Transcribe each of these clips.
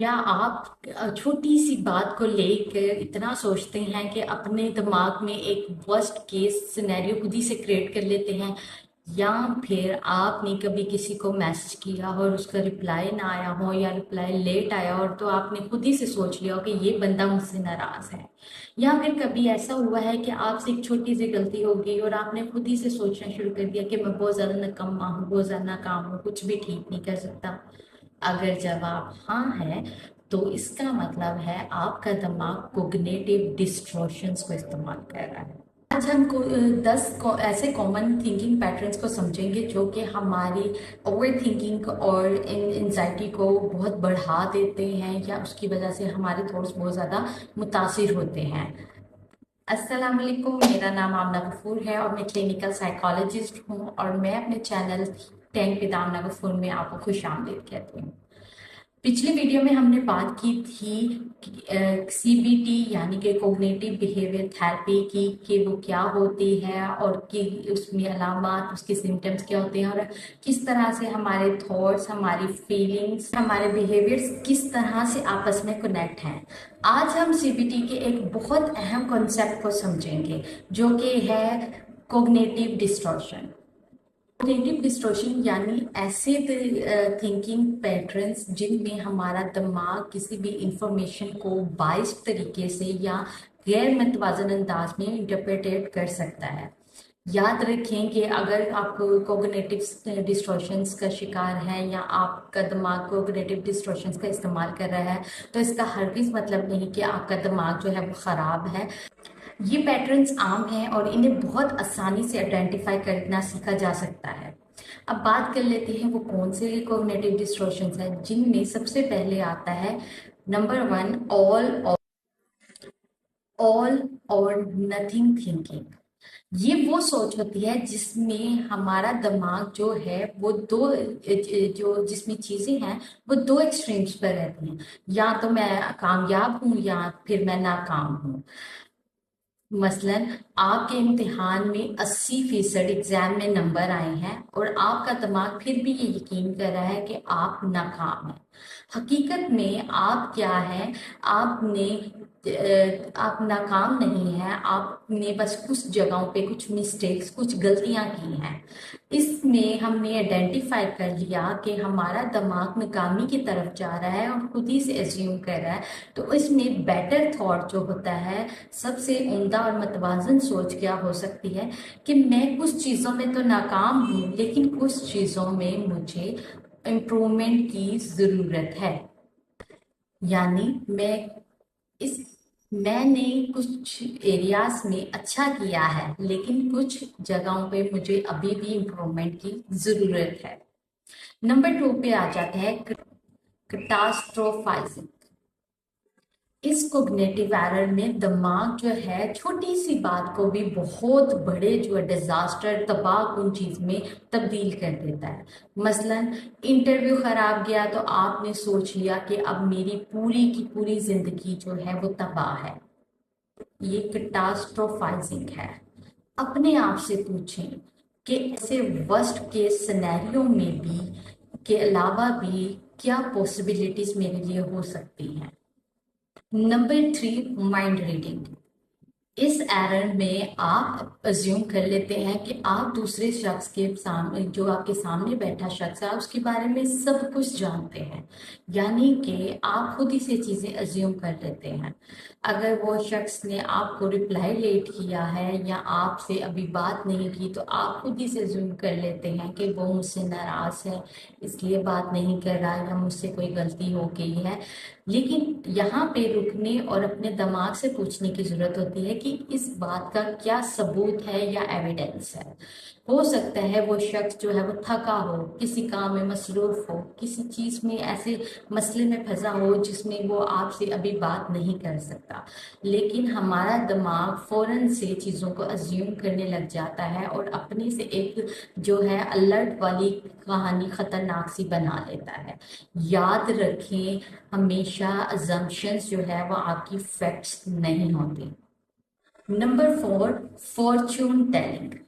क्या आप छोटी सी बात को लेकर इतना सोचते हैं कि अपने दिमाग में एक वर्स्ट केस सिनेरियो खुद ही से क्रिएट कर लेते हैं? या फिर आपने कभी किसी को मैसेज किया और उसका रिप्लाई ना आया हो या रिप्लाई लेट आया और तो आपने खुद ही से सोच लिया हो कि ये बंदा मुझसे नाराज है? या फिर कभी ऐसा हुआ है कि आपसे एक छोटी सी गलती हो गई और आपने खुद ही से सोचना शुरू कर दिया कि मैं बहुत ज्यादा निकम्मा हूँ, बहुत ज्यादा नाकाम हूँ, कुछ भी ठीक नहीं कर सकता? अगर जवाब हाँ है तो इसका मतलब है आपका दिमाग कोग्निटिव डिस्टॉर्शंस को इस्तेमाल कर रहा है। आज हम 10 ऐसे कॉमन थिंकिंग पैटर्न्स को समझेंगे जो कि हमारी ओवर थिंकिंग और एंजाइटी को बहुत बढ़ा देते हैं या उसकी वजह से हमारे थॉट्स बहुत ज़्यादा मुतासिर होते हैं। अस्सलाम वालेकुम, मेरा नाम आमना गफूर है और मैं क्लिनिकल साइकोलॉजिस्ट हूँ और मैं अपने चैनल टैंक विद आमना गफूर में आपको खुश आमदीद कहती हूँ। पिछली वीडियो में हमने बात की थी सीबीटी यानी कि कोग्निटिव बिहेवियर थेरेपी की कि वो क्या होती है और कि उसमें अलामात, उसके सिम्टम्स क्या होते हैं और किस तरह से हमारे थॉट्स, हमारी फीलिंग्स, हमारे बिहेवियर्स किस तरह से आपस में कनेक्ट हैं। आज हम सीबीटी के एक बहुत अहम कॉन्सेप्ट को समझेंगे जो कि है कोग्निटिव डिस्टॉर्शन। कॉग्निटिव डिस्टॉर्शन यानी ऐसे थिंकिंग पैटर्न्स जिनमें हमारा दिमाग किसी भी इंफॉर्मेशन को बाइस्ड तरीके से या गैर मुतवाज़न अंदाज में इंटरप्रेटेट कर सकता है। याद रखें कि अगर आप कोग्निटिव डिस्टॉर्शंस का शिकार है या आपका दिमाग कोग्निटिव डिस्टॉर्शंस का इस्तेमाल कर रहा है तो इसका हरगिज़ मतलब नहीं कि आपका दिमाग जो है वो ख़राब है। ये पैटर्न्स आम हैं और इन्हें बहुत आसानी से आइडेंटिफाई करना सीखा जा सकता है। अब बात कर लेते हैं वो कौन से कॉग्निटिव डिस्टॉर्शंस हैं जिनमें सबसे पहले आता है नंबर 1, ऑल और नथिंग थिंकिंग। ये वो सोच होती है जिसमें हमारा दिमाग जो है वो दो जो जिसमें चीजें हैं वो दो एक्सट्रीम्स पर रहती हैं। या तो मैं कामयाब हूँ या फिर मैं नाकाम हूँ। मसलन आपके इम्तिहान में 80% एग्जाम में नंबर आए हैं और आपका दिमाग फिर भी ये यकीन कर रहा है कि आप नाकाम हैं। हकीकत में आप क्या है, आपने आप नाकाम नहीं हैं, आपने बस कुछ जगहों पे कुछ मिस्टेक्स, कुछ गलतियां की हैं। इसमें हमने आइडेंटिफाई कर लिया कि हमारा दिमाग नाकामी की तरफ जा रहा है और खुद ही से एज्यूम कर रहा है। तो इसमें बेटर थॉट जो होता है, सबसे उम्दा और मतवाजन सोच क्या हो सकती है कि मैं कुछ चीज़ों में तो नाकाम हूँ लेकिन कुछ चीज़ों में मुझे इम्प्रूवमेंट की ज़रूरत है। यानी इस मैंने कुछ एरियाज में अच्छा किया है लेकिन कुछ जगहों पे मुझे अभी भी इम्प्रूवमेंट की ज़रूरत है। नंबर 2 पे आ जाता है कैटास्ट्रोफाइजिंग। इस कोग्निटिव एरर में दिमाग जो है छोटी सी बात को भी बहुत बड़े जो है डिजास्टर, तबाहकुन चीज में तब्दील कर देता है। मसलन इंटरव्यू खराब गया तो आपने सोच लिया कि अब मेरी पूरी की पूरी जिंदगी जो है वो तबाह है। ये कैटास्ट्रोफाइजिंग है। अपने आप से पूछें कि ऐसे वर्स्ट केस सिनेरियो में भी के अलावा भी क्या पॉसिबिलिटीज मेरे लिए हो सकती हैं। Number 3, mind reading. इस एरर में आप अज्यूम कर लेते हैं कि आप दूसरे शख्स के सामने, जो आपके सामने बैठा शख्स है, उसके बारे में सब कुछ जानते हैं। यानी कि आप खुद ही से चीजें अज्यूम कर लेते हैं। अगर वो शख्स ने आपको रिप्लाई लेट किया है या आपसे अभी बात नहीं की तो आप खुद ही से अज्यूम कर लेते हैं कि वो मुझसे नाराज है, इसलिए बात नहीं कर रहा या मुझसे कोई गलती हो गई है। लेकिन यहाँ पे रुकने और अपने दिमाग से पूछने की जरूरत होती है कि इस बात का क्या सबूत है या एविडेंस है। हो सकता है वो शख्स जो है वो थका हो, किसी काम में मसरूफ हो, किसी चीज में ऐसे मसले में फंसा हो जिसमें वो आपसे अभी बात नहीं कर सकता। लेकिन हमारा दिमाग फौरन से चीजों को अज्यूम करने लग जाता है और अपने से एक जो है अलर्ट वाली कहानी खतरनाक सी बना लेता है। याद रखें, हमेशा अजम्पशंस जो है वो आपकी फैक्ट्स नहीं होती। Number 4, Fortune telling.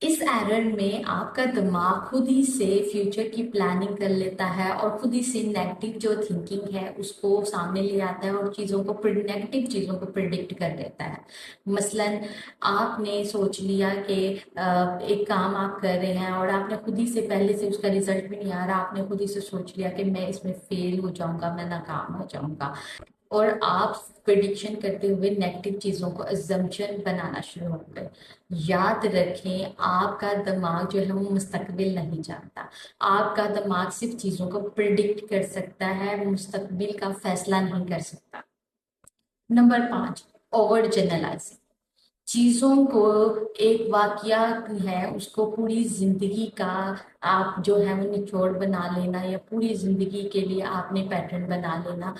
इस एरर में आपका दिमाग खुद ही से फ्यूचर की प्लानिंग कर लेता है और खुद ही से नेगेटिव जो थिंकिंग है उसको सामने ले आता है और चीज़ों को नेगेटिव चीज़ों को प्रिडिक्ट कर देता है। मसलन आपने सोच लिया कि एक काम आप कर रहे हैं और आपने खुद ही से पहले से उसका रिजल्ट भी नहीं आ रहा, आपने खुद ही से सोच लिया कि मैं इसमें फेल हो जाऊंगा, मैं नाकाम हो जाऊंगा, और आप प्रिडिक्शन करते हुए नेगेटिव चीज़ों को अजम्पशन बनाना शुरू हो गए। याद रखें, आपका दिमाग जो है वो मुस्तकबिल नहीं जानता। आपका दिमाग सिर्फ चीज़ों को प्रिडिक्ट कर सकता है, मुस्तकबिल का फैसला नहीं कर सकता। Number 5, overgeneralising. चीज़ों को, एक वाकया है उसको पूरी जिंदगी का आप जो है वो निचोड़ बना लेना, या पूरी जिंदगी के लिए आपने पैटर्न बना लेना।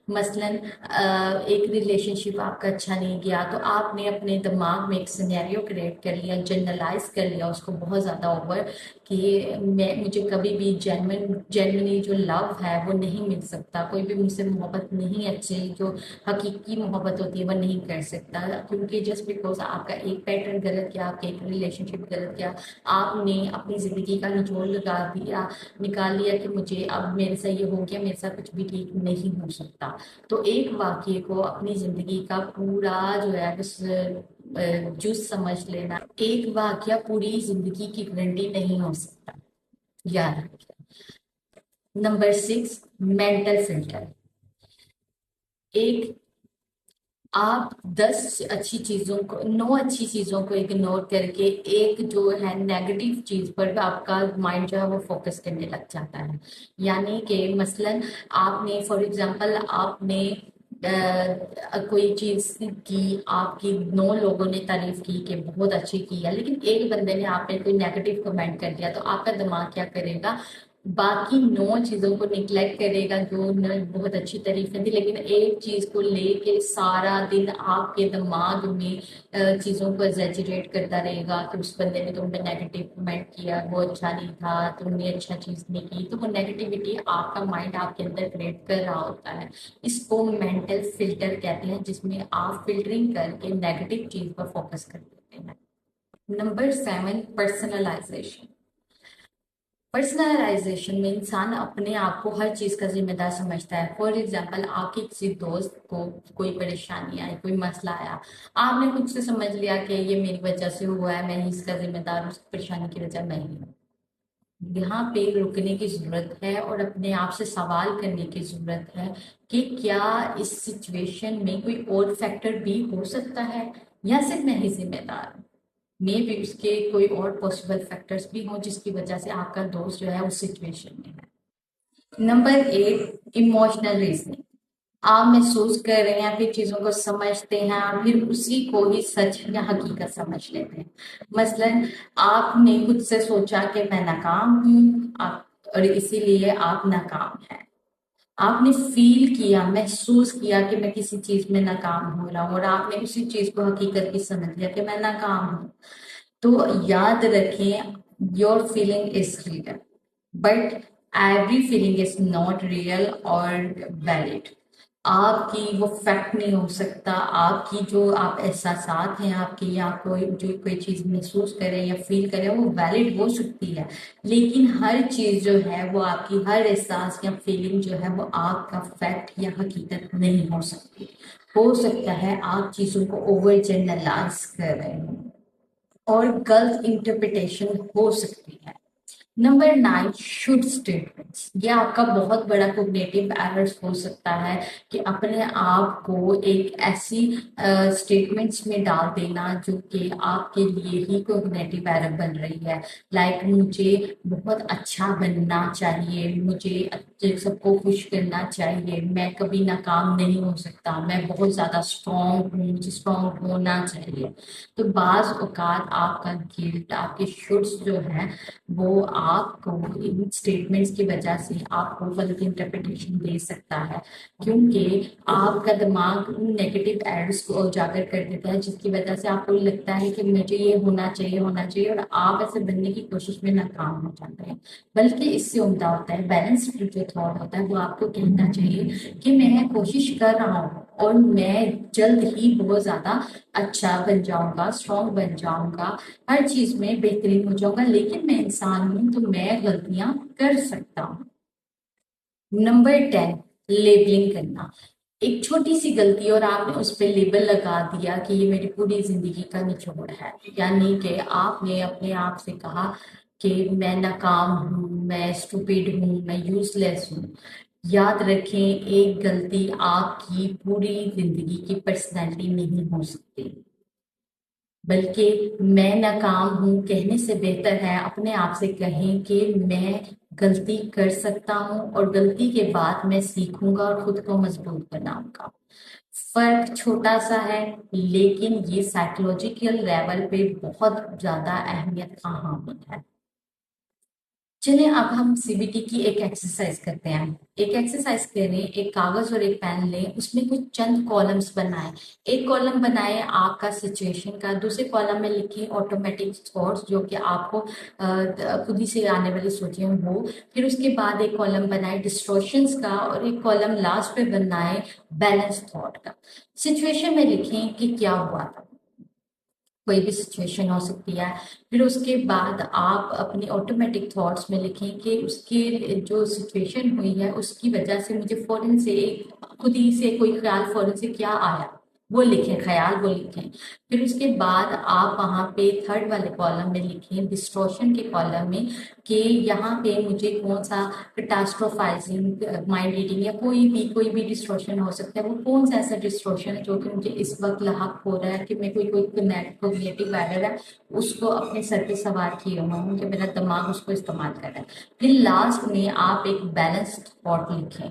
मसलन एक रिलेशनशिप आपका अच्छा नहीं गया तो आपने अपने दिमाग में एक सिनेरियो क्रिएट कर लिया, जनरलाइज कर लिया उसको बहुत ज़्यादा ओवर, कि मुझे कभी भी जेन्युइनली जो लव है वो नहीं मिल सकता, कोई भी मुझसे मोहब्बत नहीं, अच्छी जो हकीकी मोहब्बत होती है वो नहीं कर सकता, क्योंकि जस्ट बिकॉज आपका एक पैटर्न गलत किया, आपका एक रिलेशनशिप गलत किया, आपने अपनी ज़िंदगी का निचोड़ लगा दिया, निकाल लिया कि मुझे अब मेरे से ये हो गया, मेरे साथ कुछ भी ठीक नहीं हो सकता। तो एक वाक्य को अपनी ज़िंदगी का पूरा जो है बस जुज समझ लेना, एक वाक्य पूरी ज़िंदगी की गारंटी नहीं हो सकता, याद रखिए। Number 6, mental filter. एक आप 10 अच्छी चीजों को, 9 अच्छी चीजों को इग्नोर करके एक जो है नेगेटिव चीज पर आपका माइंड जो है वो फोकस करने लग जाता है। यानी कि मसलन आपने फॉर एग्जांपल आपने कोई चीज की, आपकी 9 लोगों ने तारीफ की कि बहुत अच्छी की है, लेकिन एक बंदे ने आप पे कोई नेगेटिव कमेंट कर दिया, तो आपका दिमाग क्या करेगा, बाकी 9 चीजों को निग्लेक्ट करेगा जो बहुत अच्छी तरीके थी, लेकिन एक चीज को लेके सारा दिन आपके दिमाग में चीजों को एग्जैजरेट करता रहेगा कि उस बंदे ने तुम पे नेगेटिव कमेंट किया, वो अच्छा नहीं था, तुमने अच्छा चीज नहीं की, तो वो नेगेटिविटी आपका माइंड आपके अंदर क्रिएट कर रहा होता है। इसको मेंटल फिल्टर कहते हैं, जिसमें आप फिल्टरिंग करके नेगेटिव चीज पर फोकस कर देते हैं। Number 7, personalisation. पर्सनलाइजेशन में इंसान अपने आप को हर चीज का जिम्मेदार समझता है। फॉर एग्जाम्पल, आपके किसी दोस्त को कोई परेशानी आई, कोई मसला आया, आपने खुद से समझ लिया कि ये मेरी वजह से हुआ है, मैं ही इसका जिम्मेदार हूँ, उसकी परेशानी की वजह मैं ही हूँ। यहाँ पे रुकने की जरूरत है और अपने आप से सवाल करने की जरूरत है कि क्या इस सिचुएशन में कोई और फैक्टर भी हो सकता है, या सिर्फ मैं ही जिम्मेदार हूँ। मे भी उसके कोई और पॉसिबल फैक्टर्स भी हों जिसकी वजह से आपका दोस्त जो है उस सिचुएशन में है। Number 8, emotional reasoning. आप महसूस कर रहे हैं, फिर चीजों को समझते हैं, फिर उसी को ही सच या हकीकत समझ लेते हैं। मसलन आपने खुद से सोचा कि मैं नाकाम हूँ, आप, और इसीलिए आप नाकाम हैं। आपने फील किया, महसूस किया कि मैं किसी चीज में नाकाम हो रहा हूँ, और आपने उसी चीज को हकीकत की समझ लिया कि मैं नाकाम हूँ। तो याद रखें, your feeling is real, but every feeling is not real और वैलिड। आपकी वो फैक्ट नहीं हो सकता, आपकी जो आप एहसासात हैं आपके, या कोई जो कोई चीज महसूस करें या फील करें, वो वैलिड हो सकती है, लेकिन हर चीज जो है वो आपकी, हर एहसास या फीलिंग जो है वो आपका फैक्ट या हकीकत नहीं हो सकती। हो सकता है आप चीजों को ओवर जनरलाइज कर रहे हो और गलत इंटरप्रिटेशन हो सकती है। Number 9, should statements. ये आपका बहुत बड़ा कोग्निटिव एरर्स हो सकता है कि अपने आप को एक ऐसी स्टेटमेंट्स में डाल देना जो कि आपके लिए ही कोग्निटिव एरर बन रही है। लाइक मुझे बहुत अच्छा बनना चाहिए, मुझे सबको खुश करना चाहिए, मैं कभी नाकाम नहीं हो सकता, मैं बहुत ज़्यादा स्ट्रॉन्ग हूँ, मुझे स्ट्रॉन्ग होना चाहिए। तो बाज़ औक़ात आपका गिल्ट, आपके शुड्स जो हैं वो आपको इन स्टेटमेंट्स की वजह से आपको गलत इंटरप्रिटेशन दे सकता है, क्योंकि आपका दिमाग उन नेगेटिव एड्स को उजागर कर देता है, जिसकी वजह से आपको लगता है कि मुझे ये होना चाहिए, होना चाहिए, और आप ऐसे बनने की कोशिश में नाकाम हो जाते हैं। बल्कि इससे उम्दा होता है, बैलेंस जो थॉट होता है वो आपको कहना चाहिए कि मैं कोशिश कर रहा हूँ, اور میں جلد ہی بہت زیادہ اچھا بن جاؤں گا، اسٹرانگ بن جاؤں گا، ہر چیز میں بہترین ہو جاؤں گا، لیکن میں انسان ہوں تو میں غلطیاں کر سکتا ہوں۔ نمبر 10، لیبلنگ کرنا۔ ایک چھوٹی سی غلطی اور آپ نے اس پہ لیبل لگا دیا کہ یہ میری پوری زندگی کا نچوڑ ہے، یعنی کہ آپ نے اپنے آپ سے کہا کہ میں ناکام ہوں، میں اسٹوپڈ ہوں، میں یوز لیس ہوں۔ یاد رکھیں، ایک غلطی آپ کی پوری زندگی کی پرسنالٹی نہیں ہو سکتی، بلکہ میں ناکام ہوں کہنے سے بہتر ہے اپنے آپ سے کہیں کہ میں غلطی کر سکتا ہوں اور غلطی کے بعد میں سیکھوں گا اور خود کو مضبوط بناؤں گا۔ فرق چھوٹا سا ہے، لیکن یہ سائیکولوجیکل لیول پہ بہت زیادہ اہمیت کا حامل ہے۔ چلیں اب ہم سی بی ٹی کی ایک ایکسرسائز کرتے ہیں۔ ایک ایکسرسائز کریں، ایک کاغذ اور ایک پین لیں، اس میں کچھ چند کالمز بنائیں۔ ایک کالم بنائیں آپ کا سچویشن کا، دوسرے کالم میں لکھیں آٹومیٹک تھاٹس جو کہ آپ کو خود ہی سے آنے والی سوچیں وہ۔ پھر اس کے بعد ایک کالم بنائیں ڈسٹورشنز کا، اور ایک کالم لاسٹ پہ بنائیں بیلنس تھاٹ کا۔ سچویشن میں لکھیں کہ کیا ہوا تھا، کوئی بھی سچویشن ہو سکتی ہے۔ پھر اس کے بعد آپ اپنی آٹومیٹک تھاٹس میں لکھیں کہ اس کے جو سچویشن ہوئی ہے اس کی وجہ سے مجھے فوراً سے خود ہی سے کوئی خیال فوراً سے کیا آیا، وہ لکھیں، خیال وہ لکھیں۔ پھر اس کے بعد آپ وہاں پہ تھرڈ والے کالم میں لکھیں، ڈسٹورشن کے کالم میں، کہ یہاں پہ مجھے کون سا کٹاسٹروفائزنگ مائنڈ ریڈنگ یا کوئی بھی ڈسٹورشن ہو سکتا ہے، وہ کون سا ایسا ڈسٹورشن ہے جو کہ مجھے اس وقت لاحق ہو رہا ہے کہ میں کوئی کوگنیٹو ایرر ہے اس کو اپنے سر پہ سوار کیے ہوا ہوں کہ میرا دماغ اس کو استعمال کر رہا ہے۔ پھر لاسٹ میں آپ ایک بیلنسڈ تھاٹ لکھیں۔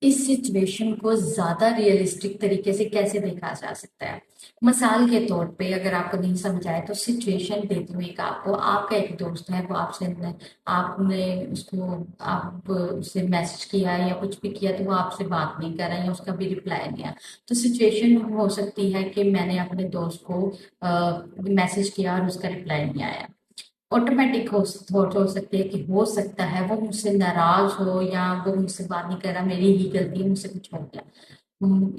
اس سچویشن کو زیادہ ریئلسٹک طریقے سے کیسے دیکھا جا سکتا ہے؟ مثال کے طور پہ اگر آپ کو نہیں سمجھ آئے تو سچویشن دیتی ہوں ایک آپ کو، آپ کا ایک دوست ہے، وہ آپ نے اس کو آپ اسے میسج کیا یا کچھ بھی کیا تو وہ آپ سے بات نہیں کر رہا یا اس کا بھی رپلائی نہیں آیا۔ تو سچویشن ہو سکتی ہے کہ میں نے اپنے دوست کو میسج کیا اور اس کا رپلائی نہیں آیا۔ آٹومیٹک تھاٹ ہو سکتے ہیں کہ ہو سکتا ہے وہ مجھ سے ناراض ہو یا وہ مجھ سے بات نہیں کر رہا، میری ہی غلطی ہے، مجھ سے کچھ ہو گیا۔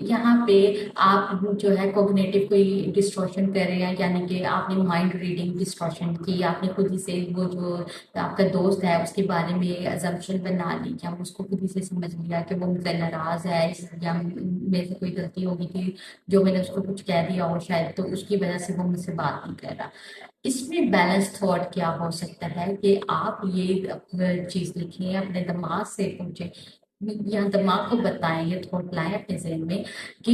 یہاں پہ آپ جو ہے کوگنیٹو کوئی ڈسٹورشن کر رہے ہیں، یعنی کہ آپ نے مائنڈ ریڈنگ ڈسٹورشن کی، آپ نے خود ہی سے وہ جو آپ کا دوست ہے اس کے بارے میں ازمپشن بنا لی، یا اس کو خود ہی سے سمجھ لیا کہ وہ مجھ سے ناراض ہے یا میرے سے کوئی غلطی ہوگی تھی جو میں نے اس کو کچھ کہہ دیا ہو شاید، تو اس کی وجہ سے وہ مجھ سے بات نہیں کر رہا۔ اس میں بیلنس تھاٹ کیا ہو سکتا ہے کہ آپ یہ چیز لکھیں، اپنے دماغ سے پوچھیں یا دماغ کو بتائیں، یہ تھاٹ لائیں اپنے ذہن میں کہ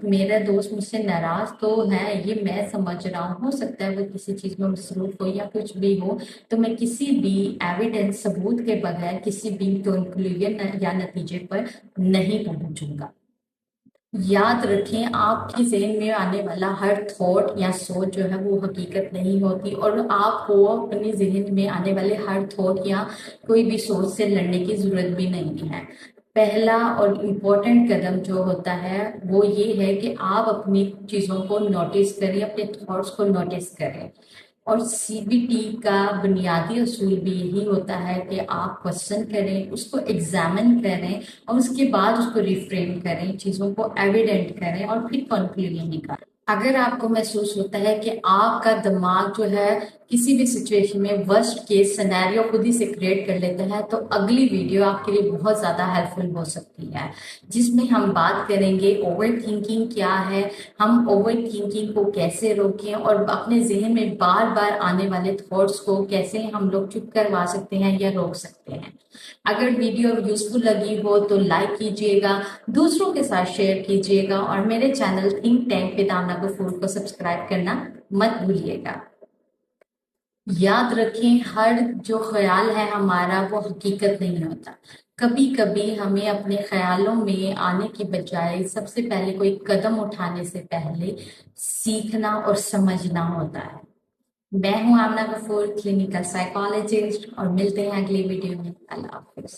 میرا دوست مجھ سے ناراض تو ہے، یہ میں سمجھ رہا ہوں، ہو سکتا ہے وہ کسی چیز میں مصروف ہو یا کچھ بھی ہو، تو میں کسی بھی ایویڈنس ثبوت کے بغیر کسی بھی کنکلوژن یا نتیجے پر نہیں پہنچوں گا۔ یاد رکھیں، آپ کے ذہن میں آنے والا ہر تھاٹ یا سوچ جو ہے وہ حقیقت نہیں ہوتی، اور آپ کو اپنے ذہن میں آنے والے ہر تھاٹ یا کوئی بھی سوچ سے لڑنے کی ضرورت بھی نہیں ہے۔ پہلا اور امپورٹنٹ قدم جو ہوتا ہے وہ یہ ہے کہ آپ اپنی چیزوں کو نوٹس کریں، اپنے تھاٹس کو نوٹس کریں۔ اور سی بی ٹی کا بنیادی اصول بھی یہی ہوتا ہے کہ آپ کوشچن کریں، اس کو ایگزامن کریں، اور اس کے بعد اس کو ریفریم کریں، چیزوں کو ایویڈنٹ کریں اور پھر کنکلوژن نکالیں۔ اگر آپ کو محسوس ہوتا ہے کہ آپ کا دماغ جو ہے کسی بھی سچویشن میں ورسٹ کیس سینیریو خود ہی سے کریٹ کر لیتا ہے، تو اگلی ویڈیو آپ کے لیے بہت زیادہ ہیلپ فل ہو سکتی ہے، جس میں ہم بات کریں گے اوور تھنکنگ کیا ہے، ہم اوور تھنکنگ کو کیسے روکیں، اور اپنے ذہن میں بار بار آنے والے تھاٹس کو کیسے ہم لوگ چپ کروا سکتے ہیں یا روک سکتے ہیں۔ اگر ویڈیو یوزفل لگی ہو تو لائک کیجیے گا، دوسروں کے ساتھ شیئر کیجیے گا، اور میرے channel think tank with Amna Ghafoor کو سبسکرائب کرنا مت بھولیے گا۔ یاد رکھیں، ہر جو خیال ہے ہمارا وہ حقیقت نہیں ہوتا۔ کبھی کبھی ہمیں اپنے خیالوں میں آنے کی بجائے سب سے پہلے کوئی قدم اٹھانے سے پہلے سیکھنا اور سمجھنا ہوتا ہے۔ میں ہوں آمنہ غفور، کلینیکل سائیکالوجسٹ، اور ملتے ہیں اگلی ویڈیو میں۔ اللہ حافظ۔